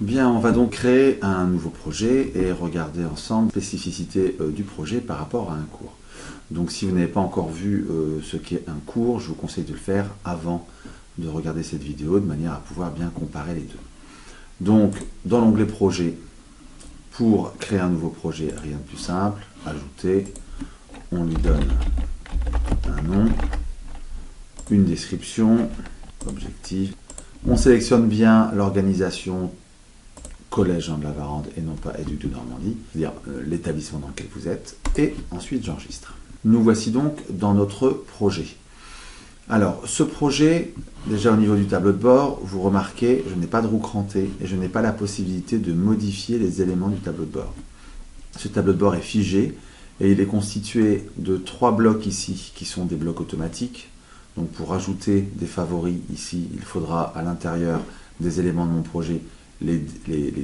Bien, on va donc créer un nouveau projet et regarder ensemble les spécificités du projet par rapport à un cours. Donc si vous n'avez pas encore vu ce qu'est un cours, je vous conseille de le faire avant de regarder cette vidéo de manière à pouvoir bien comparer les deux. Donc dans l'onglet projet, pour créer un nouveau projet, rien de plus simple, ajouter, on lui donne un nom, une description, objectif. On sélectionne bien l'organisation Collège Jean de la Varande et non pas Éduc de Normandie, c'est-à-dire l'établissement dans lequel vous êtes, et ensuite j'enregistre. Nous voici donc dans notre projet. Alors, ce projet, déjà au niveau du tableau de bord, vous remarquez, je n'ai pas de roue crantée et je n'ai pas la possibilité de modifier les éléments du tableau de bord. Ce tableau de bord est figé et il est constitué de 3 blocs ici qui sont des blocs automatiques. Donc pour ajouter des favoris ici, il faudra à l'intérieur des éléments de mon projet les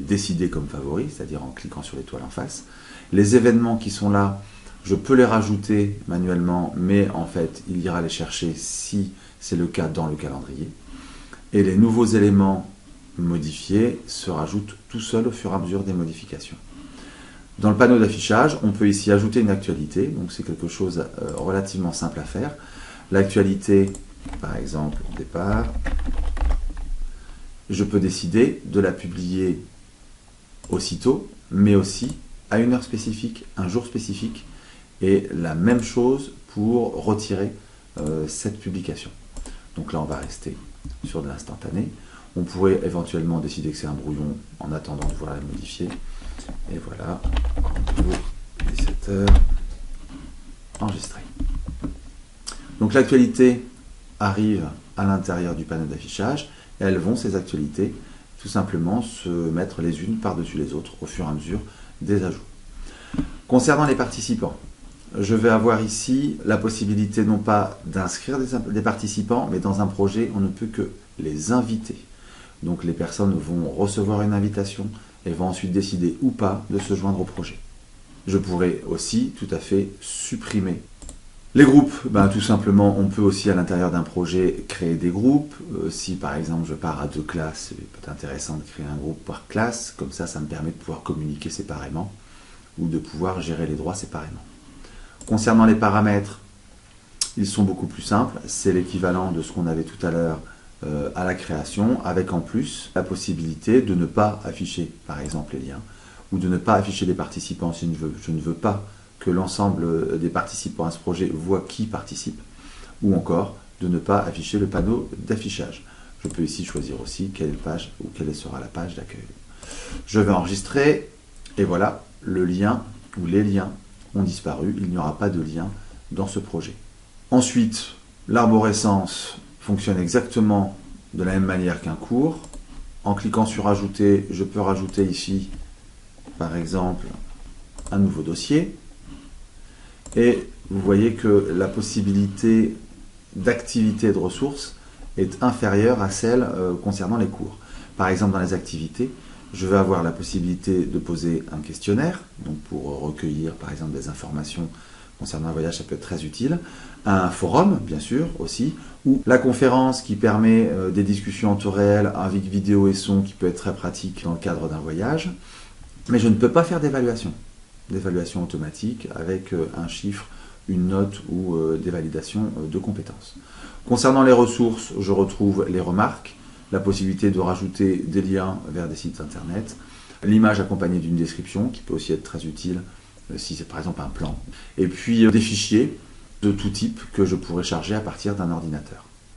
décider comme favoris, c'est-à-dire en cliquant sur l'étoile en face. Les événements qui sont là, je peux les rajouter manuellement, mais en fait, il ira les chercher si c'est le cas dans le calendrier. Et les nouveaux éléments modifiés se rajoutent tout seuls au fur et à mesure des modifications. Dans le panneau d'affichage, on peut ici ajouter une actualité, donc c'est quelque chose relativement simple à faire. L'actualité, par exemple, au départ, je peux décider de la publier aussitôt, mais aussi à une heure spécifique, un jour spécifique, et la même chose pour retirer cette publication. Donc là, on va rester sur de l'instantané. On pourrait éventuellement décider que c'est un brouillon en attendant de pouvoir la modifier. Et voilà, 17h, enregistré. Donc l'actualité arrive à l'intérieur du panneau d'affichage. Elles vont, ces actualités, tout simplement se mettre les unes par-dessus les autres au fur et à mesure des ajouts. Concernant les participants, je vais avoir ici la possibilité non pas d'inscrire des participants, mais dans un projet, on ne peut que les inviter. Donc les personnes vont recevoir une invitation et vont ensuite décider ou pas de se joindre au projet. Je pourrais aussi tout à fait supprimer les groupes. Tout simplement, on peut aussi à l'intérieur d'un projet créer des groupes. Si par exemple je pars à 2 classes, il peut être intéressant de créer un groupe par classe. Comme ça, ça me permet de pouvoir communiquer séparément ou de pouvoir gérer les droits séparément. Concernant les paramètres, ils sont beaucoup plus simples. C'est l'équivalent de ce qu'on avait tout à l'heure à la création, avec en plus la possibilité de ne pas afficher par exemple les liens ou de ne pas afficher les participants si je ne veux pas que l'ensemble des participants à ce projet voient qui participe, ou encore de ne pas afficher le panneau d'affichage. Je peux ici choisir aussi quelle page ou quelle sera la page d'accueil. Je vais enregistrer et voilà, le lien ou les liens ont disparu. Il n'y aura pas de lien dans ce projet. Ensuite, l'arborescence fonctionne exactement de la même manière qu'un cours. En cliquant sur ajouter, je peux rajouter ici, par exemple, un nouveau dossier. Et vous voyez que la possibilité d'activité de ressources est inférieure à celle concernant les cours. Par exemple, dans les activités, je vais avoir la possibilité de poser un questionnaire, donc pour recueillir par exemple des informations concernant un voyage, ça peut être très utile. Un forum, bien sûr, aussi, ou la conférence qui permet des discussions en temps réel avec vidéo et son qui peut être très pratique dans le cadre d'un voyage. Mais je ne peux pas faire d'évaluation automatique avec un chiffre, une note ou des validations de compétences. Concernant les ressources, je retrouve les remarques, la possibilité de rajouter des liens vers des sites internet, l'image accompagnée d'une description qui peut aussi être très utile si c'est par exemple un plan, et puis des fichiers de tout type que je pourrais charger à partir d'un ordinateur.